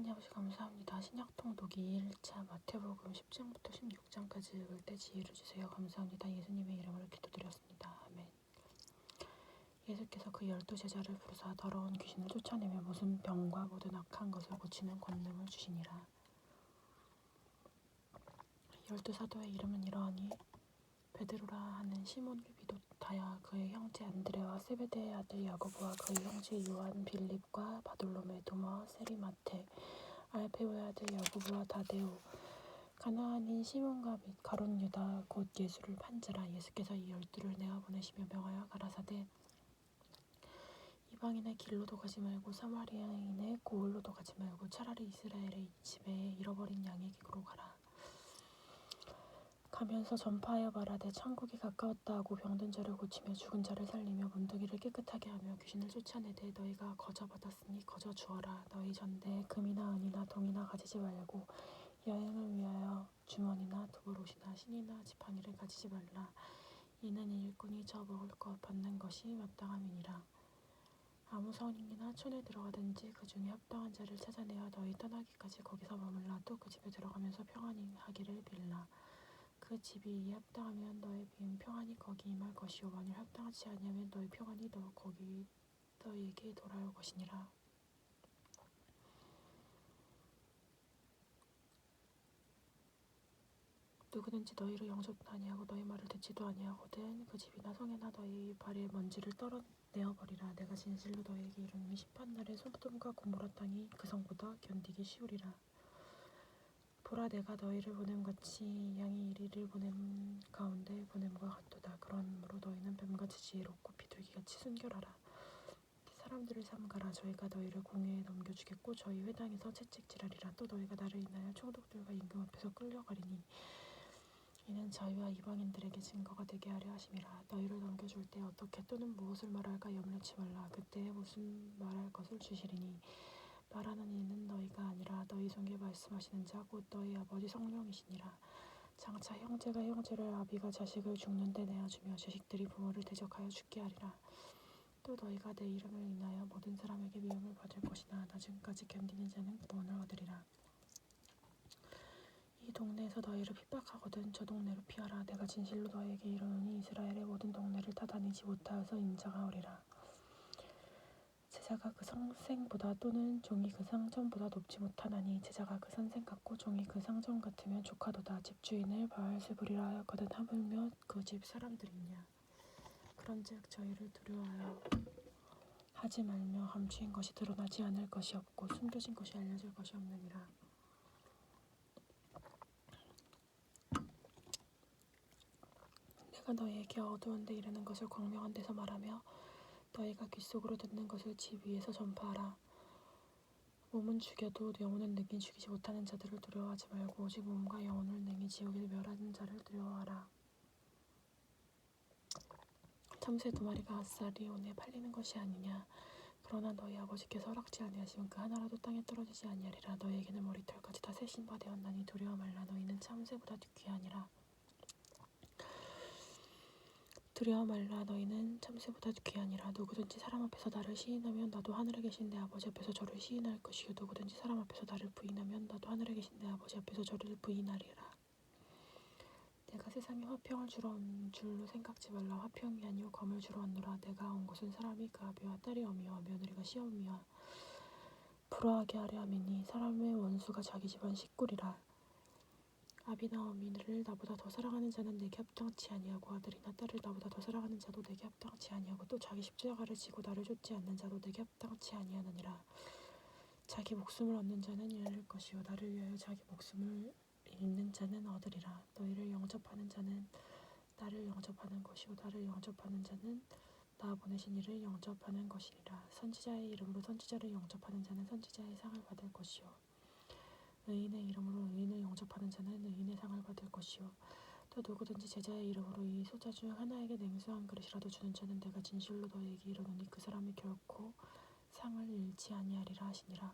하나님 아버지 감사합니다. 신약통 독일 1차 마태복음 10장부터 16장까지 읽을 때 지혜를 주세요. 감사합니다. 예수님의 이름으로 기도드렸습니다. 아멘. 예수께서 그 12제자를 부르사 더러운 귀신을 쫓아내며 모든 병과 모든 악한 것을 고치는 권능을 주시니라. 12사도의 이름은 이러하니 베드로라 하는 시몬 비도다야 그의 형제 안드레와 세베대의 아들 야고보와 그의 형제 요한 빌립과 바돌로메 도마 세리마테 알페오의 아들 야고보와 다데오 가나안인 시몬과 및 가룟 유다 곧 예수를 판 자라. 예수께서 이 12를 내어 보내시며 명하여 가라사대 이방인의 길로도 가지 말고 사마리아인의 고을로도 가지 말고 차라리 이스라엘의 집에 잃어버린 양의 객으로 가라. 가면서 전파하여 말하되 천국이 가까웠다 하고 병든 자를 고치며 죽은 자를 살리며 문둥이를 깨끗하게 하며 귀신을 쫓아내되 너희가 거저 받았으니 거저 주어라. 너희 전대에 금이나 은이나 동이나 가지지 말고 여행을 위하여 주머니나 두보롯이나 신이나 지팡이를 가지지 말라. 이는 일꾼이 저 먹을 것 받는 것이 마땅함이니라. 아무 성이나 촌에 들어가든지 그 중에 합당한 자를 찾아내어 너희 떠나기까지 거기서 머물라. 또 그 집에 들어가면서 평안히 하기를 빌라. 그 집이 이에 합당하면 너의 평안이 거기 임할 것이요 만일 합당하지 아니하면 너의 평안이 거기 너희에게 돌아올 것이니라. 누구든지 너희를 영접도 아니하고 너희 말을 듣지도 아니하거든 그 집이나 성에나 너희 발의 먼지를 떨어내어버리라. 내가 진실로 너희에게 이르노니 심판날에 소돔과 고모라 땅이 그 성보다 견디기 쉬우리라. 보라 내가 너희를 보냄 같이 양이 이리를 보냄 가운데 보냄과 같도다. 그러므로 너희는 뱀같이 지혜롭고 비둘기같이 순결하라. 사람들을 삼가라. 저희가 너희를 공회에 넘겨주겠고 저희 회당에서 채찍질하리라. 또 너희가 나를 인하여 총독들과 임금 앞에서 끌려가리니 이는 저희와 이방인들에게 증거가 되게 하려 하심이라. 너희를 넘겨줄 때 어떻게 또는 무엇을 말할까 염려치 말라. 그때에 무슨 말할 것을 주시리니 말하는 이는 너희가 아니라 너희 속에 말씀하시는 자 곧 너희 아버지 성령이시니라. 장차 형제가 형제를 아비가 자식을 죽는데 내어주며 자식들이 부모를 대적하여 죽게 하리라. 또 너희가 내 이름을 인하여 모든 사람에게 미움을 받을 것이나 나중까지 견디는 자는 구원을 얻으리라. 이 동네에서 너희를 핍박하거든 저 동네로 피하라. 내가 진실로 너희에게 이르노니 이스라엘의 모든 동네를 다 다니지 못하여서 인자가 오리라. 제자가 그 선생보다 또는 종이 그 상전보다 높지 못하나니 제자가 그 선생 같고 종이 그 상전 같으면 조카도다. 집주인을 바알세불이라 하였거든 하물며 그 집 사람들이냐. 그런즉 저희를 두려워하여 하지 말며 감추인 것이 드러나지 않을 것이 없고 숨겨진 것이 알려질 것이 없느니라. 내가 너희에게 어두운 데 이르는 것을 광명한 데서 말하며 너희가 귓속으로 듣는 것을 집 위에서 전파하라. 몸은 죽여도 영혼은 능히 죽이지 못하는 자들을 두려워하지 말고 오직 몸과 영혼을 능히 지옥에 멸하는 자를 두려워하라. 참새 2마리가 앗사리온에 팔리는 것이 아니냐. 그러나 너희 아버지께서 허락지 아니하시면 그 하나라도 땅에 떨어지지 아니하리라. 너희에게는 머리털까지 다 세신 바 되었나니 두려워 말라. 너희는 참새보다 귀하니라. 두려워 말라. 너희는 참새보다 귀하니라. 누구든지 사람 앞에서 나를 시인하면 나도 하늘에 계신 내 아버지 앞에서 저를 시인할 것이요 누구든지 사람 앞에서 나를 부인하면 나도 하늘에 계신 내 아버지 앞에서 저를 부인하리라. 내가 세상에 화평을 주러 온 줄로 생각지 말라. 화평이 아니요 검을 주러 왔노라. 내가 온 것은 사람이 그 아비와 딸이 어미와 며느리가 시어미와 불화하게 하려 함이니 사람의 원수가 자기 집안 식구리라. 아비나 어미를 나보다 더 사랑하는 자는 내게 합당치 아니하고 아들이나 딸을 나보다 더 사랑하는 자도 내게 합당치 아니하고 또 자기 십자가를 지고 나를 쫓지 않는 자도 내게 합당치 아니하느니라. 자기 목숨을 얻는 자는 잃을 것이요 나를 위하여 자기 목숨을 잃는 자는 얻으리라. 너희를 영접하는 자는 나를 영접하는 것이요 나를 영접하는 자는 나 보내신 이를 영접하는 것이니라. 선지자의 이름으로 선지자를 영접하는 자는 선지자의 상을 받을 것이요 의인의 이름으로 의인을 영접하는 자는 의인의 상을 받을 것이요 또 누구든지 제자의 이름으로 이 소자 중 하나에게 냉수 한 그릇이라도 주는 자는 내가 진실로 너희에게 이르노니 그 사람이 결코 상을 잃지 아니하리라 하시니라.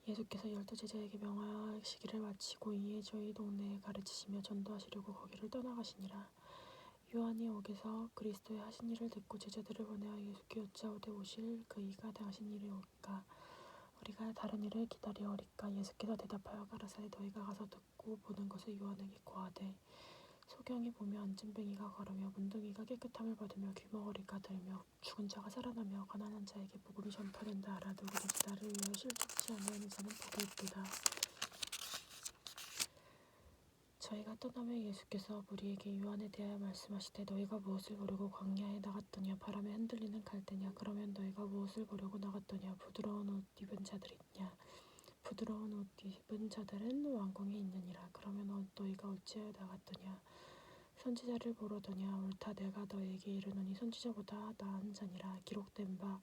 예수께서 12제자에게 명하시기를 마치고 이에 저희 동네에 가르치시며 전도하시려고 거기를 떠나가시니라. 요한이 옥에서 그리스도의 하신 일을 듣고 제자들을 보내어 예수께 여짜오되 오실 그이가 당신 일이 올까. 우리가 다른 일을 기다리오리까. 예수께서 대답하여 가라사대 너희가 가서 듣고 보는 것을 요한에게 고하되 소경이 보며 앉은뱅이가 걸으며 문둥이가 깨끗함을 받으며 귀머거리가 들며 죽은 자가 살아나며 가난한 자에게 복음이 전파된다 하라. 누구든지 나를 위하여 실족지 아니하는 자는 복이 있도다. 저희가 떠나며 예수께서 무리에게 요한에 대하여 말씀하시되 너희가 무엇을 보려고 광야에 나갔더냐. 바람에 흔들리는 갈대냐. 그러면 너희가 무엇을 보려고 나갔더냐. 부드러운 옷 입은 자들이 있냐. 부드러운 옷 입은 자들은 왕궁에 있느니라. 그러면 너희가 어찌하여 나갔더냐. 선지자를 보러더냐. 옳다. 내가 너희에게 이르노니 선지자보다 나은 자니라. 기록된 바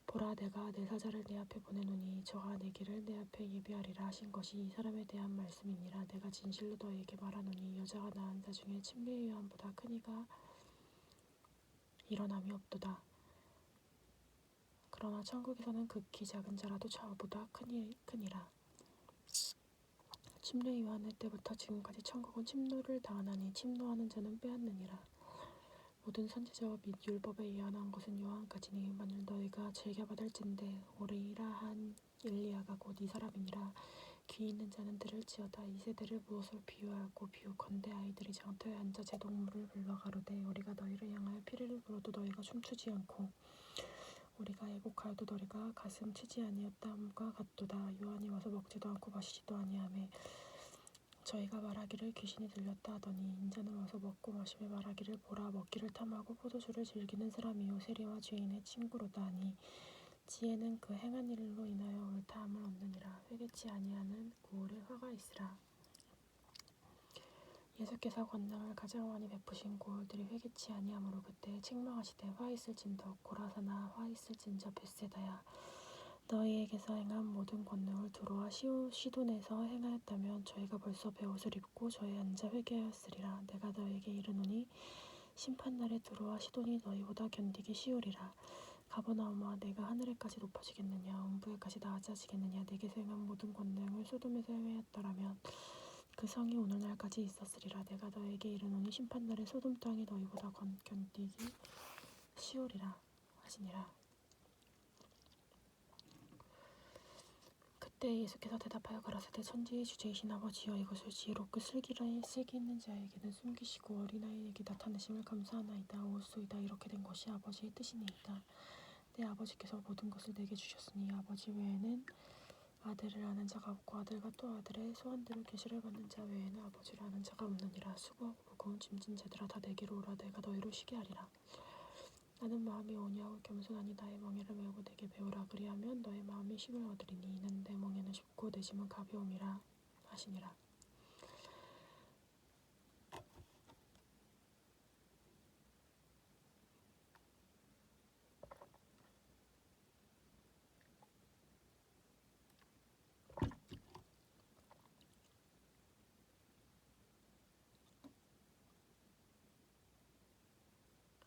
보라 내가 내 사자를 내 앞에 보내노니 저가 내 길을 내 앞에 예비하리라 하신 것이 이 사람에 대한 말씀이니라. 내가 진실로 너희에게 말하노니 여자가 낳은 자 중에 침례 요한보다 큰 이가 일어남이 없도다. 그러나 천국에서는 극히 작은 자라도 저보다 크니라. 침례 요한의 때부터 지금까지 천국은 침노를 당하나니 침노하는 자는 빼앗느니라. 모든 선지자와 및 율법에 예언한 것은 요한까지니 만일 너희가 즐겨받을진대 오리라 한 엘리야가 곧 이 사람이니라. 귀 있는 자는 들을지어다. 이 세대를 무엇으로 비유하고 비유컨대 아이들이 장터에 앉아 제동물을 불러 가로되 우리가 너희를 향하여 피리를 불어도 너희가 춤추지 않고 우리가 애곡하여도 너희가 가슴 치지 아니었다함과 같도다. 요한이 와서 먹지도 않고 마시지도 아니하매 저희가 말하기를 귀신이 들렸다 하더니 인자는 와서 먹고 마시며 말하기를 보라 먹기를 탐하고 포도주를 즐기는 사람이요 세리와 죄인의 친구로다 하니 지혜는 그 행한 일로 인하여 옳다함을 얻느니라. 회개치 아니하는 구울에 화가 있으라. 예수께서 권능을 가장 많이 베푸신 고울들이 회개치 아니하므로 그때 책망하시되 화 있을진저 고라사나 화 있을진저 벳세다야. 너희에게서 행한 모든 권능을 두로와 시돈에서 행하였다면 저희가 벌써 베옷을 입고 저희 앉아 회개하였으리라. 내가 너희에게 이르노니 심판날에 두로와 시돈이 너희보다 견디기 쉬우리라. 가버나움아 내가 하늘에까지 높아지겠느냐. 음부에까지 나아지겠느냐. 내게서 행한 모든 권능을 소돔에서 행하였더라면 그 성이 오늘날까지 있었으리라. 내가 너희에게 이르노니 심판날에 소돔 땅이 너희보다 견디기 쉬우리라 하시니라. 그때 예수께서 대답하여 가라사대 천지의 주제이신 아버지여 이것을 지혜롭고 슬기 있는 자에게는 숨기시고 어린아이에게 나타내심을 감사하나이다. 옳소이다. 이렇게 된 것이 아버지의 뜻이니이다. 내 아버지께서 모든 것을 내게 주셨으니 아버지 외에는 아들을 아는 자가 없고 아들과 또 아들의 소원대로 계시를 받는 자 외에는 아버지를 아는 자가 없느니라. 수고하고 무거운 짐진 자들아 다 내게로 오라. 내가 너희를 쉬게 하리라. 나는 마음이 온유하고 겸손하니 나의 멍에를 메우고 내게 배우라. 그리하면 너의 마음이 쉼을 얻으리니 이는 내 멍에는 쉽고 내 짐은 가벼움이라 하시니라.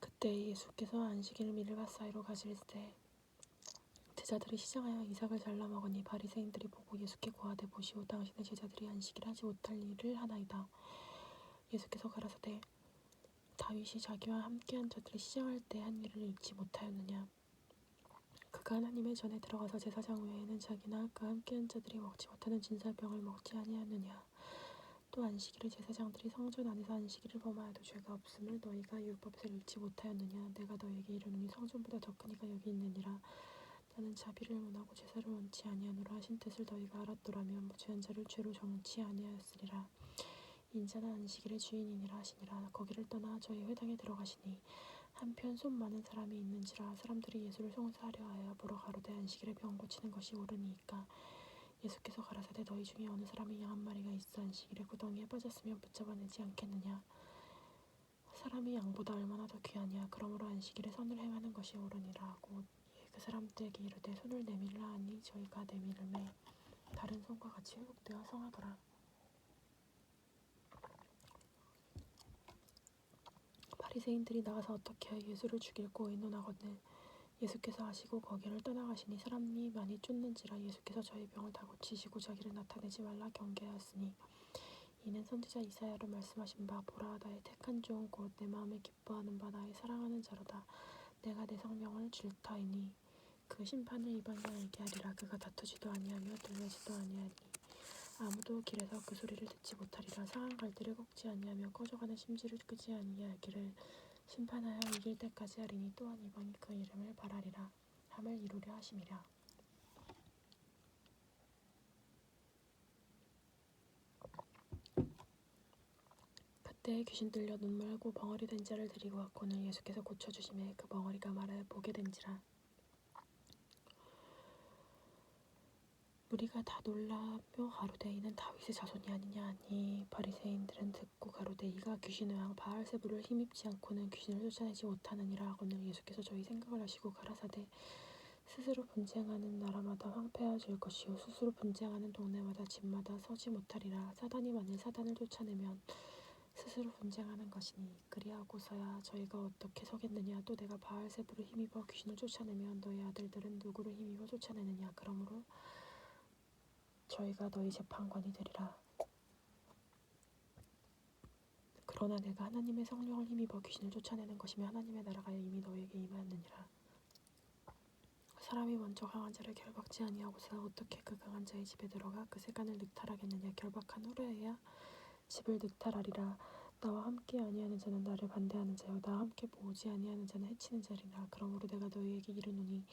그때 예수께서 안식일 밀밭 사이로 가실새 제자들이 시장하여 이삭을 잘라 먹으니 바리새인들이 보고 예수께 고하되 보시오 당신의 제자들이 안식일 하지 못할 일을 하나이다. 예수께서 가라사대 다윗이 자기와 함께한 자들이 시장할 때 한 일을 잊지 못하였느냐. 그가 하나님의 전에 들어가서 제사장 외에는 자기나 그와 함께한 자들이 먹지 못하는 진설병을 먹지 아니하느냐. 또 안식일에 제사장들이 성전 안에서 안식일을 범하여도 죄가 없음을 너희가 율법에서 읽지 못하였느냐. 내가 너희에게 이르노니 성전보다 더 큰 이가 여기 있느니라. 나는 자비를 원하고 제사를 원치 아니하노라 하신 뜻을 너희가 알았더라면 무죄한 자를 죄로 정치 아니하였으리라. 인자는 안식일의 주인이니라 하시니라. 거기를 떠나 저희 회당에 들어가시니 한편 손 많은 사람이 있는지라. 사람들이 예수를 송사하려 하여 보러 가로되 안식일에 병 고치는 것이 옳으니까. 예수께서 가라사대 너희 중에 어느 사람이 양 한 마리가 있어 안식일에 구덩이에 빠졌으면 붙잡아내지 않겠느냐. 사람이 양보다 얼마나 더 귀하냐. 그러므로 안식일에 선을 행하는 것이 옳으니라 하고 그 사람들에게 이르되 손을 내밀라 하니 저희가 내밀음에 다른 손과 같이 회복되어 성하더라. 바리새인들이 나가서 어떻게 하여 예수를 죽일고 의논하거늘 예수께서 아시고 거기를 떠나가시니 사람이 많이 쫓는지라. 예수께서 저희 병을 다 고치시고 자기를 나타내지 말라 경계하였으니 이는 선지자 이사야로 말씀하신 바 보라 나의 택한 종 곧 내 마음에 기뻐하는 바 나의 사랑하는 자로다. 내가 내 성령을 줄 터이니 그 심판을 이방에 알게 하리라. 그가 다투지도 아니하며 들매지도 아니하니 아무도 길에서 그 소리를 듣지 못하리라. 상한 갈대를 꺾지 아니하며 꺼져가는 심지를 끄지 아니하기를 심판하여 이길 때까지 하리니 또한 이방이 그 이름을 바라리라 함을 이루려 하심이라. 그때 귀신 들려 눈멀고 벙어리 된 자를 데리고 왔고는 예수께서 고쳐주심에 그 벙어리가 말하여 보게 된지라. 무리가 다 놀라며 가로되 이는 다윗의 자손이 아니냐 하니 바리새인들은 듣고 가로되 이가 귀신의 왕 바알세불을 힘입지 않고는 귀신을 쫓아내지 못하느니라 하거늘 예수께서 저희 생각을 하시고 가라사대 스스로 분쟁하는 나라마다 황폐해질 것이요 스스로 분쟁하는 동네마다 집마다 서지 못하리라. 사단이 만일 사단을 쫓아내면 스스로 분쟁하는 것이니 그리하고서야 저희가 어떻게 서겠느냐. 또 내가 바알세불을 힘입어 귀신을 쫓아내면 너희 아들들은 누구를 힘입어 쫓아내느냐. 그러므로 저희가 너희 재판관이 되리라. 그러나 내가 하나님의 성령을 힘입어 귀신을 쫓아내는 것이며 하나님의 나라가 이미 너희에게 임하였느니라. 사람이 먼저 강한 자를 결박지 아니하고서 어떻게 그 강한 자의 집에 들어가 그 세간을 늑탈하겠느냐. 결박한 후에야 집을 늑탈하리라. 나와 함께 아니하는 자는 나를 반대하는 자요 나와 함께 모으지 아니하는 자는 해치는 자리라. 그러므로 내가 너희에게 이르노니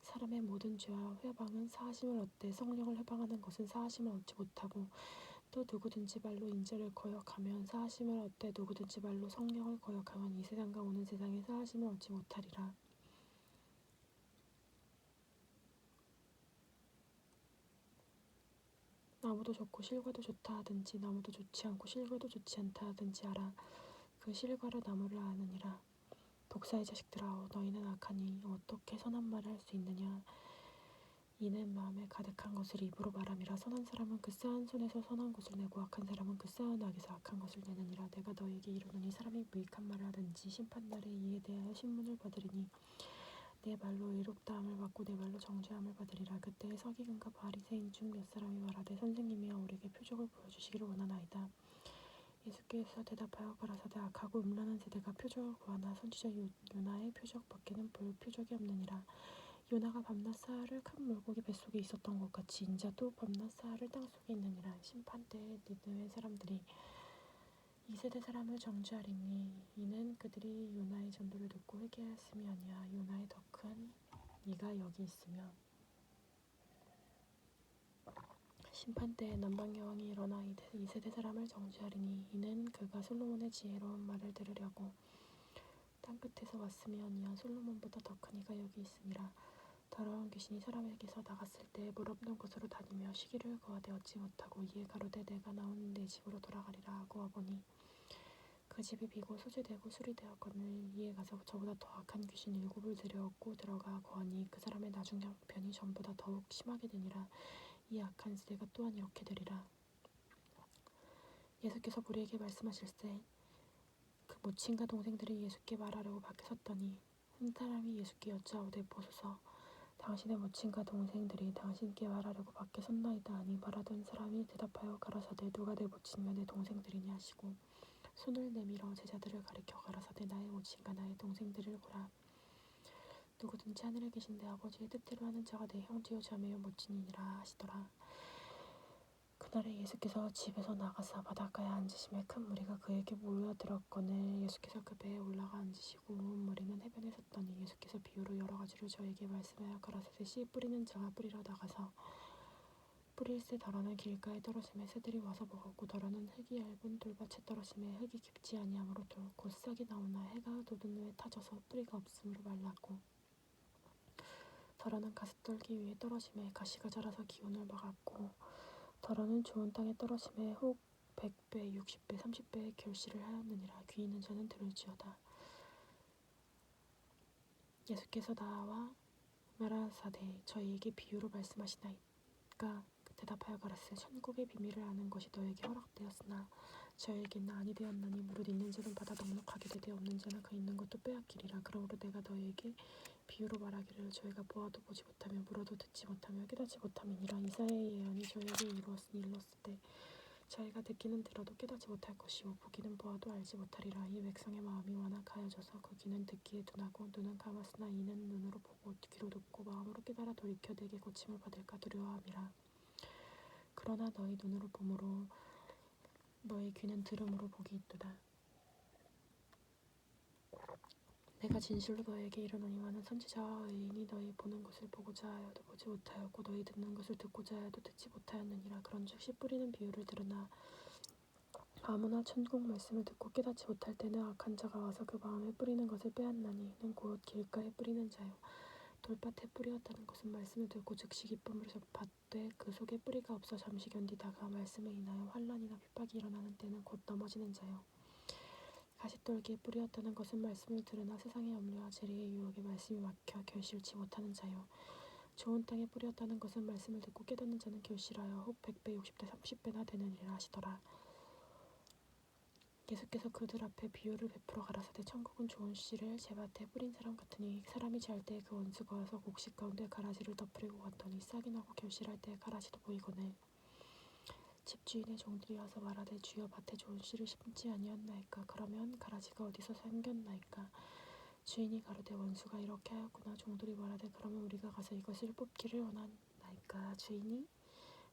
사람의 모든 죄와 회방은 사하심을 얻되 성령을 회방하는 것은 사하심을 얻지 못하고 또 누구든지 발로 인자를 거역하면 사하심을 얻되 누구든지 발로 성령을 거역하면 이 세상과 오는 세상에 사하심을 얻지 못하리라. 나무도 좋고 실과도 좋다 하든지 나무도 좋지 않고 실과도 좋지 않다 하든지 알아. 그 실과로 나무를 아느니라. 독사의 자식들아 너희는 악하니 어떻게 선한 말을 할 수 있느냐. 이는 마음에 가득한 것을 입으로 말함이라. 선한 사람은 그 쌓은 손에서 선한 것을 내고 악한 사람은 그 쌓은 악에서 악한 것을 내느니라. 내가 너희에게 이르노니 사람이 무익한 말을 하든지 심판날에 이에 대하여 신문을 받으리니 내 말로 의롭다함을 받고 내 말로 정죄함을 받으리라. 그때에 서기관과 바리새인 중 몇 사람이 말하되 선생님이여 우리에게 표적을 보여주시기를 원하나이다. 예수께서 대답하여 가라사대 악하고 음란한 세대가 표적을 구하나 선지자 요나의 표적 밖에는 볼 표적이 없느니라. 요나가 밤낮 사흘을 큰 물고기 뱃속에 있었던 것 같이 인자도 밤낮 사흘을 땅속에 있느니라. 심판때에 니느웨 사람들이 이 세대 사람을 정죄하리니 이는 그들이 요나의 전도를 듣고 회개하였음이 아니야. 요나의 더 큰 이가 여기 있으며. 심판때에 남방여왕이 일어나 이 세대 사람을 정죄하리니 이는 그가 솔로몬의 지혜로운 말을 들으려고 땅끝에서 왔음이 아니야. 솔로몬보다 더 큰 이가 여기 있으니라. 더러운 귀신이 사람에게서 나갔을 때 물 없는 곳으로 다니며 쉬기를 거하되 얻지 못하고 이에 가로되 내가 나온 내 집으로 돌아가리라 하고 와보니 그 집이 비고 소재되고 수리되었거늘 이에 가서 저보다 더 악한 귀신 7을 데려오고 들어가 거하니 그 사람의 나중 형편이 전보다 더욱 심하게 되니라. 이 악한 세대가 또한 이렇게 되리라. 예수께서 무리에게 말씀하실세 그 모친과 동생들이 예수께 말하려고 밖에 섰더니 한 사람이 예수께 여짜오되 보소서 당신의 모친과 동생들이 당신께 말하려고 밖에 섰나이다 하니 말하던 사람이 대답하여 가라사대 누가 내 모친과 내 동생들이냐 하시고 손을 내밀어 제자들을 가리켜 가라사대 나의 모친과 나의 동생들을 보라. 누구든지 하늘에 계신 내 아버지의 뜻대로 하는 자가 내 형제요 자매요 모친이니라 하시더라. 그날에 예수께서 집에서 나가사 바닷가에 앉으심에 큰 무리가 그에게 모여들었거늘 예수께서 그 배에 올라가 앉으시고 온 무리는 해변에 섰더니 예수께서 비유로 여러 가지로 저에게 말씀하여 가라사대 씨 뿌리는 자가 뿌리러 나가서 뿌릴새 더러는 길가에 떨어짐에 새들이 와서 먹었고 더러는 흙이 얇은 돌밭에 떨어짐에 흙이 깊지 아니하므로 곧 싹이 나오나 해가 돋은 후에 타져서 뿌리가 없으므로 말랐고 더러는 가습떨기 위에 떨어짐에 가시가 자라서 기운을 막았고 더러는 좋은 땅에 떨어짐에 혹 100배, 60배, 30배의 결실을 하였느니라. 귀 있는 자는 들을지어다. 예수께서 나와 말하사대 저희에게 비유로 말씀하시나이까 대답하여 가라사대 천국의 비밀을 아는 것이 너에게 허락되었으나 저에게는 아니 되었나니 무릇 있는 자는 받아 넉넉하게 되되 없는 자는 그 있는 것도 빼앗기리라. 그러므로 내가 너에게 비유로 말하기를 저희가 보아도 보지 못하며 물어도 듣지 못하며 깨닫지 못함이니라. 이사야의 예언이 저에게 이루었으니 일렀을 때 자기가 듣기는 들어도 깨닫지 못할 것이요 보기는 보아도 알지 못하리라. 이 백성의 마음이 완악하여져서 그 귀는 듣기에 둔하고 눈은 감았으나 이는 눈으로 보고 귀로 듣고 마음으로 깨달아 돌이켜 내게 고침을 받을까 두려워함이라. 그러나 너희 눈으로 보므로 너희 귀는 들음으로 복이 있도다. 내가 진실로 너희에게 이르노니 많은 선지자와 의인이 너희 보는 것을 보고자 하여도 보지 못하였고 너희 듣는 것을 듣고자 하여도 듣지 못하였느니라. 그런즉 씨 뿌리는 비유를 들으나 아무나 천국 말씀을 듣고 깨닫지 못할 때는 악한 자가 와서 그 마음에 뿌리는 것을 빼앗나니 이는 곧 길가에 뿌리는 자요 돌밭에 뿌리었다는 것은 말씀을 듣고 즉시 기쁨으로 접하되 그 속에 뿌리가 없어 잠시 견디다가 말씀에 인하여 환난이나 핍박이 일어나는 때는 곧 넘어지는 자요 가시떨기에 뿌리었다는 것은 말씀을 들으나 세상의 염려와 재리의 유혹에 말씀이 막혀 결실치 못하는 자요 좋은 땅에 뿌리었다는 것은 말씀을 듣고 깨닫는 자는 결실하여 혹 100배 60배 30배나 되느니라 하시더라. 예수께서 그들 앞에 비유를 베풀어 가라사대 천국은 좋은 씨를 제 밭에 뿌린 사람 같으니 사람이 잘 때에 그 원수가 와서 곡식 가운데 가라지를 덮으려고 왔더니 싹이 나고 결실할 때에 가라지도 보이거늘 집주인의 종들이 와서 말하되 주여 밭에 좋은 씨를 심지 아니었나이까. 그러면 가라지가 어디서 생겼나이까. 주인이 가로되 원수가 이렇게 하였구나. 종들이 말하되 그러면 우리가 가서 이것을 뽑기를 원하나이까. 주인이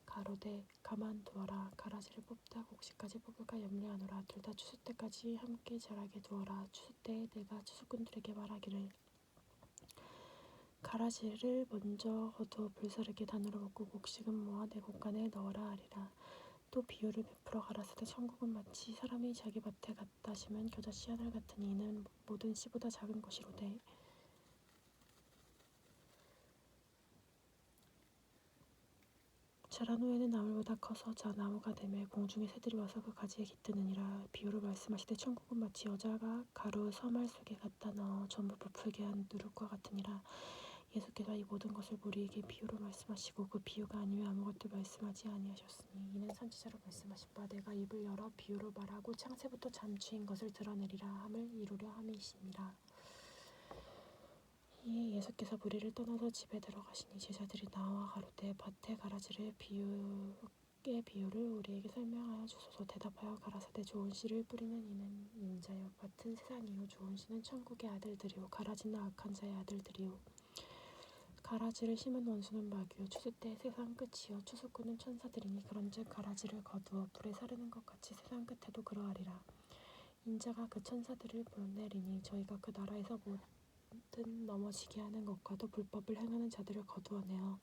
가로되 가만두어라. 가라지를 뽑다 곡식까지 뽑을까 염려하노라. 둘 다 추수 때까지 함께 자라게 두어라. 추수 때에 내가 추수꾼들에게 말하기를 가라지를 먼저 거두어 불사르게 단으로 볶고 곡식은 모아 내 곳간에 넣어라 하리라. 또 비유를 베풀어 가라사대 천국은 마치 사람이 자기 밭에 갖다 심은 겨자 씨 하늘 같으니 이는 모든 씨보다 작은 것이로되 자란 후에는 나물보다 커서 자 나무가 되매 공중의 새들이 와서 그 가지에 깃드느니라. 비유를 말씀하시되 천국은 마치 여자가 가루 서말 속에 갖다 넣어 전부 부풀게 한 누룩과 같으니라. 예수께서 이 모든 것을 우리에게 비유로 말씀하시고 그 비유가 아니면 아무것도 말씀하지 아니하셨으니 이는 선지자로 말씀하신 바 내가 입을 열어 비유로 말하고 창세부터 잠추인 것을 드러내리라 함을 이루려 함이시니라. 이에 예수께서 무리를 떠나서 집에 들어가시니 제자들이 나와 가로되 밭의 가라지를 비유의 비유를 우리에게 설명하여 주소서. 대답하여 가라사대 좋은 씨를 뿌리는 이는 인자요 밭은 세상이요 좋은 씨는 천국의 아들들이요 가라지는 악한 자의 아들들이요 가라지를 심은 원수는 마귀요 추수 때 세상 끝이요 추수꾼은 천사들이니 그런즉 가라지를 거두어 불에 사르는 것 같이 세상 끝에도 그러하리라. 인자가 그 천사들을 보내리니 저희가 그 나라에서 모든 넘어지게 하는 것과 또 불법을 행하는 자들을 거두어내어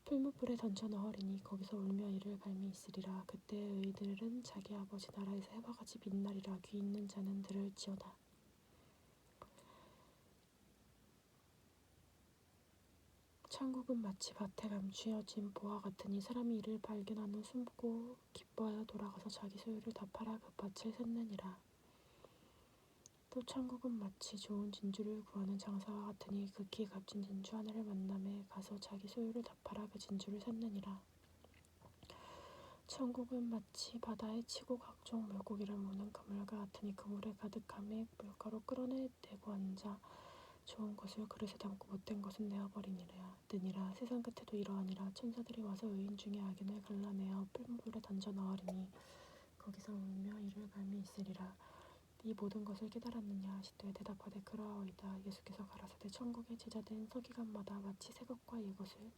풀무불에 던져 넣으리니 거기서 울며 이를 갈미 있으리라. 그때 의인들은 자기 아버지 나라에서 해와 같이 빛나리라. 귀 있는 자는 들을지어다. 천국은 마치 밭에 감추어진 보화 같으니 사람이 이를 발견한 후 숨고 기뻐하여 돌아가서 자기 소유를 다 팔아 그 밭을 샀느니라. 또 천국은 마치 좋은 진주를 구하는 장사와 같으니 극히 값진 진주 하나를 만남에 가서 자기 소유를 다 팔아 그 진주를 샀느니라. 천국은 마치 바다에 치고 각종 물고기를 모으는 그물과 같으니 그물에 가득함에 물가로 끌어내고 앉아 좋은 것을 그릇에 담고 못된 것은 내어버리느니라. 세상 끝에도 이러하니라. 천사들이 와서 의인 중에 악인을 갈라내어 풀무불에 던져 넣으리니 거기서 울며 이를 갈미 있으리라. 이 모든 것을 깨달았느냐 하시되 대답하되 그러하오이다. 예수께서 가라사대 천국에 제자된 서기관마다 마치 새것과 이것을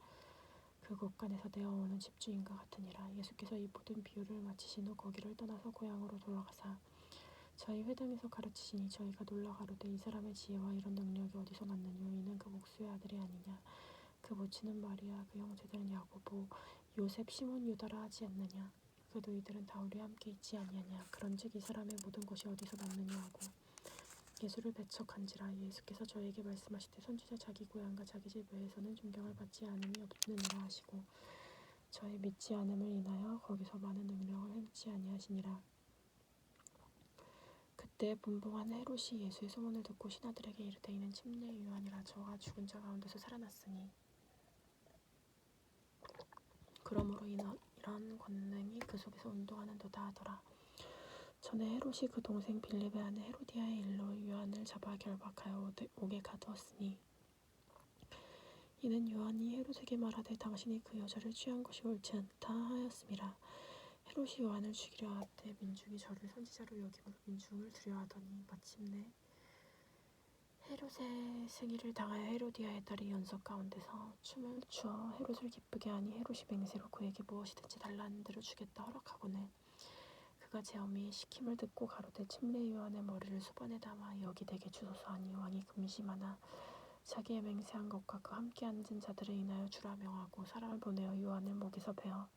그 곳간에서 내어오는 집주인과 같으니라. 예수께서 이 모든 비유를 마치신 후 거기를 떠나서 고향으로 돌아가사 저희 회당에서 가르치시니 저희가 놀라 가로되 이 사람의 지혜와 이런 능력이 어디서 났느뇨. 이는 그 목수의 아들이 아니냐. 그 모친은 마리아 그 형제들은 야고보 요셉 시몬 유다라 하지 않느냐. 그 너희들은 다 우리와 함께 있지 아니하냐. 그런즉 이 사람의 모든 것이 어디서 났느냐 하고 예수를 배척한지라. 예수께서 저에게 말씀하시되 선지자 자기 고향과 자기 집 외에서는 존경을 받지 않음이 없느니라 하시고 저의 믿지 않음을 인하여 거기서 많은 능력을 행치 아니하시니라. 그때 분봉한 헤롯이 예수의 소문을 듣고 신하들에게 이르되 이는 침례 요한이라. 저가 죽은 자 가운데서 살아났으니 그러므로 이런 권능이 그 속에서 운동하는도다 하더라. 전에 헤롯이 그 동생 빌립의 아내 헤로디아의 일로 요한을 잡아 결박하여 옥에 가두었으니 이는 요한이 헤롯에게 말하되 당신이 그 여자를 취한 것이 옳지 않다 하였음이라. 헤롯이 요한을 죽이려 하되 민중이 저를 선지자로 여김으로 민중을 두려워하더니 마침내 헤롯의 승위를 당하여 헤로디아의 딸이 연석 가운데서 춤을 추어 헤롯을 기쁘게 하니 헤롯이 맹세로 그에게 무엇이든지 달라는 대로 주겠다 허락하고는 그가 제 어미의 시킴을 듣고 가로되 침례 요한의 머리를 수반에 담아 여기 내게 주소서 하니 왕이 금심하나 자기의 맹세한 것과 그 함께 앉은 자들을 인하여 주라 명하고 사람을 보내어 요한을 목에서 베어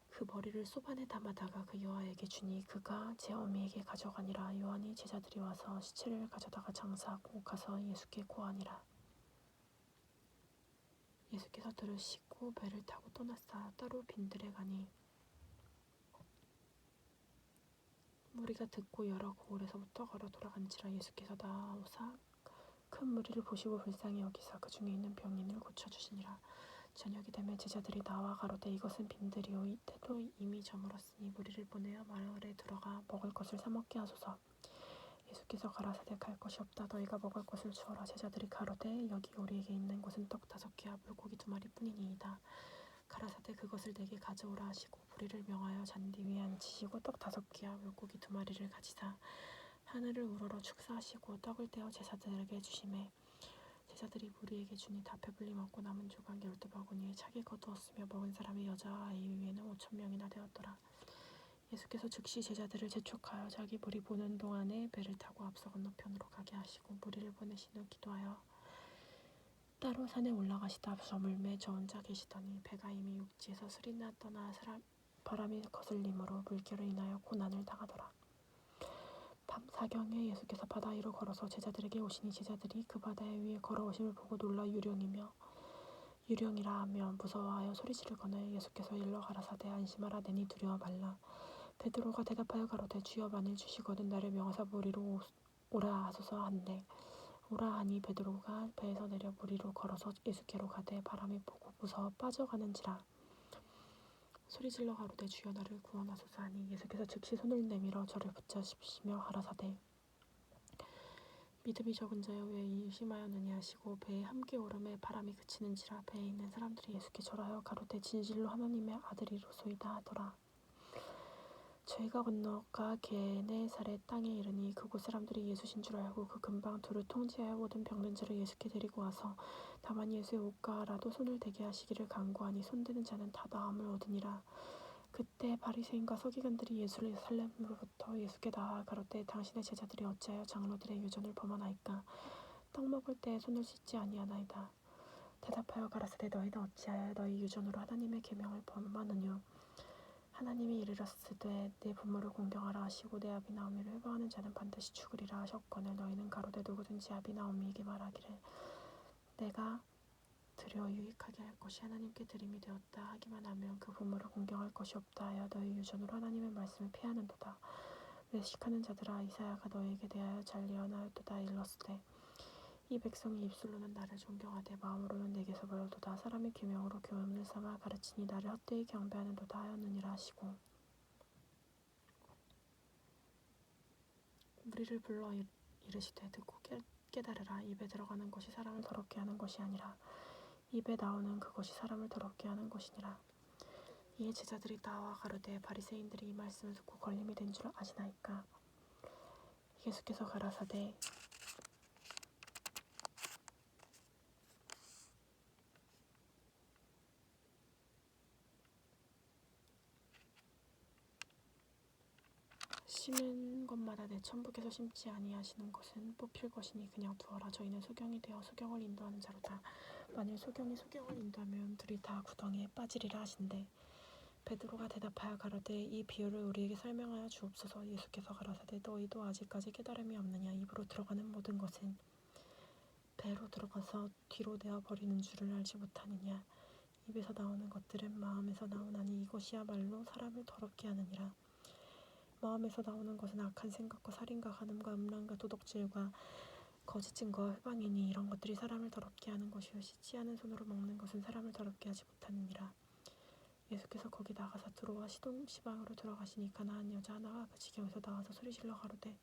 그 머리를 소반에 담아다가 그 여아에게 주니 그가 제 어미에게 가져가니라. 요한이 제자들이 와서 시체를 가져다가 장사하고 가서 예수께 고하니라. 예수께서 들으시고 배를 타고 떠나사 따로 빈들에 가니 무리가 듣고 여러 고을에서부터 걸어 돌아간지라. 예수께서 나오사 큰 무리를 보시고 불쌍히 여기사 그 중에 있는 병인을 고쳐주시니라. 저녁이 되매 제자들이 나와 가로되 이것은 빈들이요 이때도 이미 저물었으니 무리를 보내어 마을에 들어가 먹을 것을 사 먹게 하소서. 예수께서 가라사대 갈 것이 없다. 너희가 먹을 것을 주어라. 제자들이 가로되 여기 우리에게 있는 것은 떡 5개와 물고기 2마리뿐이니이다. 가라사대 그것을 내게 가져오라 하시고 무리를 명하여 잔디 위에 앉히시고 떡 5개와 물고기 2마리를 가지사 하늘을 우러러 축사하시고 떡을 떼어 제자들에게 주시매 제자들이 무리에게 주니 다 배불리 먹고 남은 조각 12바구니에 차게 거두었으며 먹은 사람의 여자와 아이 위에는 5,000명이나 되었더라. 예수께서 즉시 제자들을 재촉하여 자기 무리 보는 동안에 배를 타고 앞서 건너편으로 가게 하시고 무리를 보내신 후 기도하여 따로 산에 올라가시다 저물매 저 혼자 계시더니 배가 이미 육지에서 스리나 떠나 바람이 거슬림으로 물결을 인하여 고난을 당하더라. 밤 사경에 예수께서 바다 위로 걸어서 제자들에게 오시니 제자들이 그 바다 위에 걸어오심을 보고 놀라 유령이라 하며 무서워하여 소리지르거늘 예수께서 일러 가라사대 안심하라 내니 두려워 말라. 베드로가 대답하여 가로되 주여 만일 주시거든 나를 명하사 무리로 오라 하소서 한데 오라 하니 베드로가 배에서 내려 무리로 걸어서 예수께로 가되 바람이 보고 무서워 빠져가는지라. 소리질러 가로되 주여 나를 구원하소서 하니 예수께서 즉시 손을 내밀어 저를 붙잡으시며 가라사대 믿음이 적은 자여 왜 의심하였느냐 하시고 배에 함께 오름에 바람이 그치는지라. 배에 있는 사람들이 예수께 절하여 가로되 진실로 하나님의 아들이로소이다 하더라. 저희가 건너가 게네사렛 땅에 이르니 그곳 사람들이 예수신 줄 알고 그 근방 둘을 통제하여 모든 병든 자를 예수께 데리고 와서 다만 예수의 옷가라도 손을 대게 하시기를 간구하니 손대는 자는 다 나음을 얻으니라. 그때 바리새인과 서기관들이 예루살렘으로부터 예수께 나와 가로되 당신의 제자들이 어찌하여 장로들의 유전을 범하나이까. 떡 먹을 때에 손을 씻지 아니하나이다. 대답하여 가라사대 너희는 어찌하여 너희 유전으로 하나님의 계명을 범하느뇨. 하나님이 이르렀으되 내 부모를 공경하라 하시고 내 아비나오미를 회방하는 자는 반드시 죽으리라 하셨거늘 너희는 가로되 누구든지 아비나오미에게 말하기를 내가 드려 유익하게 할 것이 하나님께 드림이 되었다 하기만 하면 그 부모를 공경할 것이 없다 하여 너희 유전으로 하나님의 말씀을 피하는도다. 외식하는 자들아 이사야가 너희에게 대하여 잘 예언하였도다. 일렀으되 이 백성이 입술로는 나를 존경하되 마음으로는 내게서 멀도다. 사람의 계명으로 교훈을 삼아 가르치니 나를 헛되이 경배하는도다 하였느니라 하시고 무리를 불러 이르시되 듣고 깨달으라. 입에 들어가는 것이 사람을 더럽게 하는 것이 아니라 입에 나오는 그것이 사람을 더럽게 하는 것이니라. 이에 제자들이 나와 가로되 바리새인들이 이 말씀을 듣고 걸림이 된 줄 아시나이까. 예수께서 가라사대 심은 것마다 내 천부께서 심지 아니하시는 것은 뽑힐 것이니 그냥 두어라. 저희는 소경이 되어 소경을 인도하는 자로다. 만일 소경이 소경을 인도하면 둘이 다 구덩이에 빠지리라 하신대. 베드로가 대답하여 가로되 이 비유를 우리에게 설명하여 주옵소서. 예수께서 가라사대 너희도 아직까지 깨달음이 없느냐. 입으로 들어가는 모든 것은 배로 들어가서 뒤로 내어버리는 줄을 알지 못하느냐. 입에서 나오는 것들은 마음에서 나오나니 이것이야말로 사람을 더럽게 하느니라. 마음에서 나오는 것은 악한 생각과 살인과 간음과 음란과 도덕질과 거짓 증거와 회방이니 이런 것들이 사람을 더럽게 하는 것이요 씻지 않은 손으로 먹는 것은 사람을 더럽게 하지 못하느니라. 예수께서 거기 나가사 두로와 시돈 시방으로 들어가시니 가나안 여자 하나가 그 지경에서 나와서 소리질러 가로되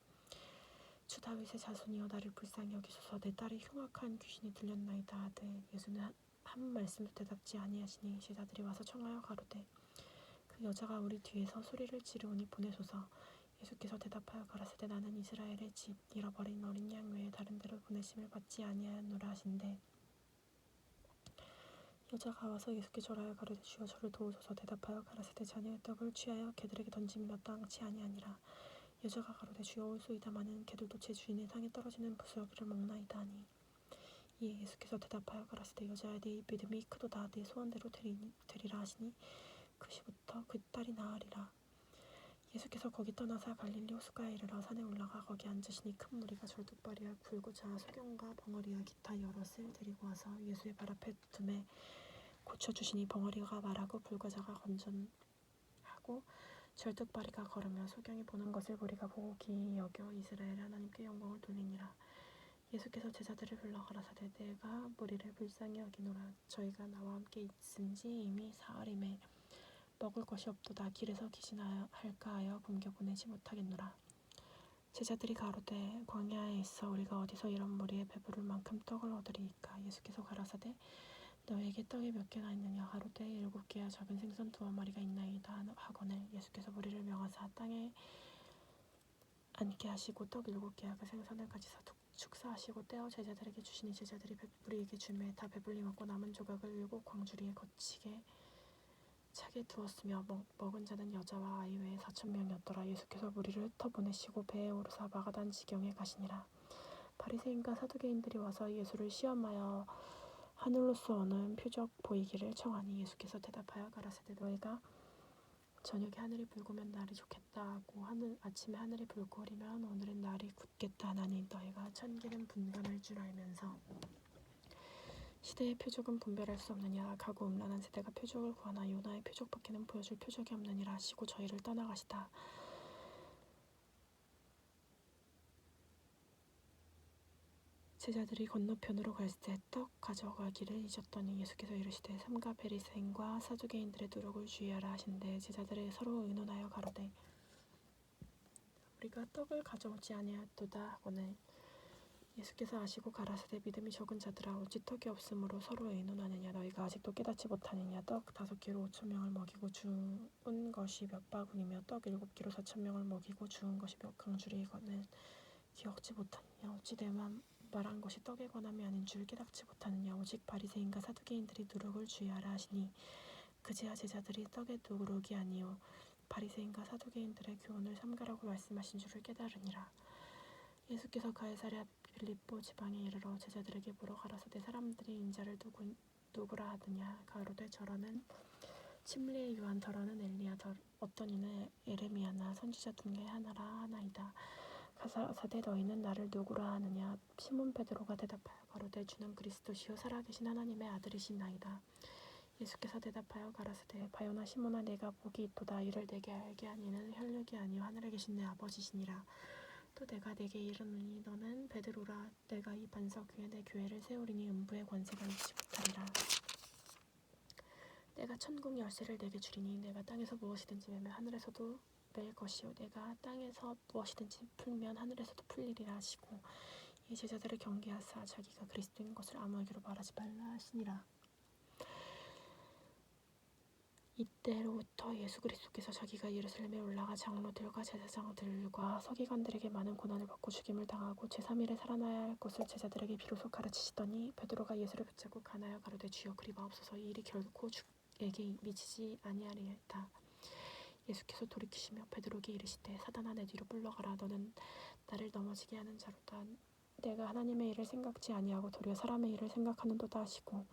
주 다윗의 자손이여 나를 불쌍히 여기소서. 내 딸이 흉악한 귀신이 들렸나이다 하되 예수는 한 말씀도 대답지 아니하시니 제자들이 와서 청하여 가로되 여자가 우리 뒤에서 소리를 지르오니 보내소서. 예수께서 대답하여 가라사대 나는 이스라엘의 집 잃어버린 어린 양 외에 다른 데로 보내심을 받지 아니하였노라 하신대. 여자가 와서 예수께 절하여 가로되 주여 저를 도우소서. 대답하여 가라사대 자네의 떡을 취하여 개들에게 던짐이라 땅치 아니하니라. 여자가 가로되 주여 올소이다마는 개들도 제 주인의 상에 떨어지는 부스러기를 먹나이다 하니. 이에 예수께서 대답하여 가라사대 여자야 네 믿음이 크도다. 네 소원대로 되리라 하시니 그 시부터 그 딸이 나으리라. 예수께서 거기 떠나사 갈릴리 호숫가에 이르러 산에 올라가 거기 앉으시니 큰 무리가 절뚝발이와 굴고자 소경과 벙어리와 기타 여럿을 데리고 와서 예수의 발 앞에 두매 고쳐주시니 벙어리가 말하고 불과자가 건전하고 절뚝발이가 걸으며 소경이 보는 것을 무리가 보고 기이 여겨 이스라엘 하나님께 영광을 돌리니라. 예수께서 제자들을 불러 가라사대 내가 무리를 불쌍히 여기노라. 저희가 나와 함께 있은지 이미 사흘임에 먹을 것이 없도다. 길에서 기진할까 하여 굶겨 보내지 못하겠노라. 제자들이 가로되 광야에 있어 우리가 어디서 이런 무리에 배부를 만큼 떡을 얻으리이까. 예수께서 가라사대 너에게 떡이 몇 개나 있느냐. 가로되 7개와 작은 생선 2마리가 있나이다 하거늘 예수께서 무리를 명하사 땅에 앉게 하시고 떡 7개와 그 생선을 가지사 축사하시고 떼어 제자들에게 주시니 제자들이 무리에게 주매 다 배불리 먹고 남은 조각을 7광주리에 거치게 차게 두었으며 먹은 자는 여자와 아이 외에 4,000명이었더라. 예수께서 무리를 흩어보내시고 배에 오르사 마가단 지경에 가시니라. 바리새인과 사두개인들이 와서 예수를 시험하여 하늘로서 오는 표적 보이기를 청하니 예수께서 대답하여 가라사대 너희가 저녁에 하늘이 붉으면 날이 좋겠다 하고 아침에 하늘이 붉고 흐리면 오늘은 날이 굳겠다 하나니 너희가 천기는 분간할 줄 알면서 시대의 표적은 분별할 수 없느냐. 가고 음란한 세대가 표적을 구하나 요나의 표적밖에는 보여줄 표적이 없느니라 하시고 저희를 떠나가시다. 제자들이 건너편으로 갈새 떡 가져가기를 잊었더니 예수께서 이르시되 삼가 바리새인과 사두개인들의 누룩을 주의하라 하신대. 제자들이 서로 의논하여 가로되 우리가 떡을 가져오지 아니하였도다 하거늘 예수께서 아시고 가라사대 믿음이 적은 자들아 어찌 떡이 없으므로 서로 의논하느냐. 너희가 아직도 깨닫지 못하느냐. 떡 5개로 5,000명을 먹이고 주운 것이 몇 바구니며 떡 7개로 4,000명을 먹이고 주운 것이 몇 강주리이거늘 기억지 못하느냐. 어찌 내만 말한 것이 떡에 관함이 아닌 줄 깨닫지 못하느냐. 오직 바리새인과 사두개인들이 누룩을 주의하라 하시니 그제야 제자들이 떡의 누룩이 아니요 바리새인과 사두개인들의 교훈을 삼가라고 말씀하신 줄을 깨달으니라. 예수께서 가이사랴 빌립보 지방에 이르러 제자들에게 물어 가라사대 사람들이 인자를 누구라 하느냐. 가로되 저러는 침례의 요한 더러는 엘리야 어떤 이는 에레미야나 선지자 중에 하나라 하나이다. 가라사대 너희는 나를 누구라 하느냐. 시몬 베드로가 대답하여 가로되 주는 그리스도시요 살아계신 하나님의 아들이시나이다. 예수께서 대답하여 가라사대 바요나 시몬아 내가 복이 있도다. 이를 내게 알게 하니는 혈육이 아니요 하늘에 계신 내 아버지시니라. 또 내가 내게 이르노니 너는 베드로라. 내가 이 반석 위에 내 교회를 세우리니 음부의 권세가 이기지 못하리라. 내가 천국 열쇠를 내게 주리니 내가 땅에서 무엇이든지 매면 하늘에서도 맬 것이요 내가 땅에서 무엇이든지 풀면 하늘에서도 풀리리라 하시고 이 제자들을 경계하사 자기가 그리스도인 것을 아무에게로 말하지 말라 하시니라. 이때로부터 예수 그리스도께서 자기가 예루살렘에 올라가 장로들과 제사장들과 서기관들에게 많은 고난을 받고 죽임을 당하고 제3일에 살아나야 할 것을 제자들에게 비로소 가르치시더니 베드로가 예수를 붙잡고 가나여 가로되 주여 그리 마옵소서. 이 일이 결코 주에게 미치지 아니하리이다. 예수께서 돌이키시며 베드로에게 이르시되 사단아 내 뒤로 물러가라. 너는 나를 넘어지게 하는 자로다. 내가 하나님의 일을 생각지 아니하고 도리어 사람의 일을 생각하는도다 하시고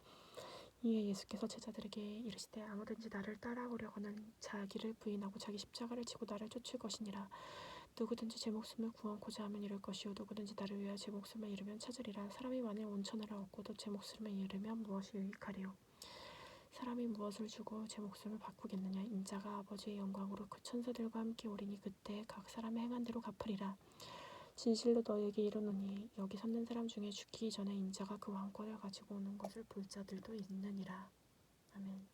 이에 예수께서 제자들에게 이르시되 아무든지 나를 따라오려거는 자기를 부인하고 자기 십자가를 지고 나를 쫓을 것이니라. 누구든지 제 목숨을 구원코자 하면 잃을 것이요 누구든지 나를 위하여 제 목숨을 잃으면 찾으리라. 사람이 만일 온천하를 얻고도 제 목숨을 잃으면 무엇이 유익하리요. 사람이 무엇을 주고 제 목숨을 바꾸겠느냐. 인자가 아버지의 영광으로 그 천사들과 함께 오리니 그때 각 사람의 행한 대로 갚으리라. 진실로 너희에게 이르노니 여기 섰는 사람 중에 죽기 전에 인자가 그 왕권을 가지고 오는 것을 볼 자들도 있느니라. 아멘.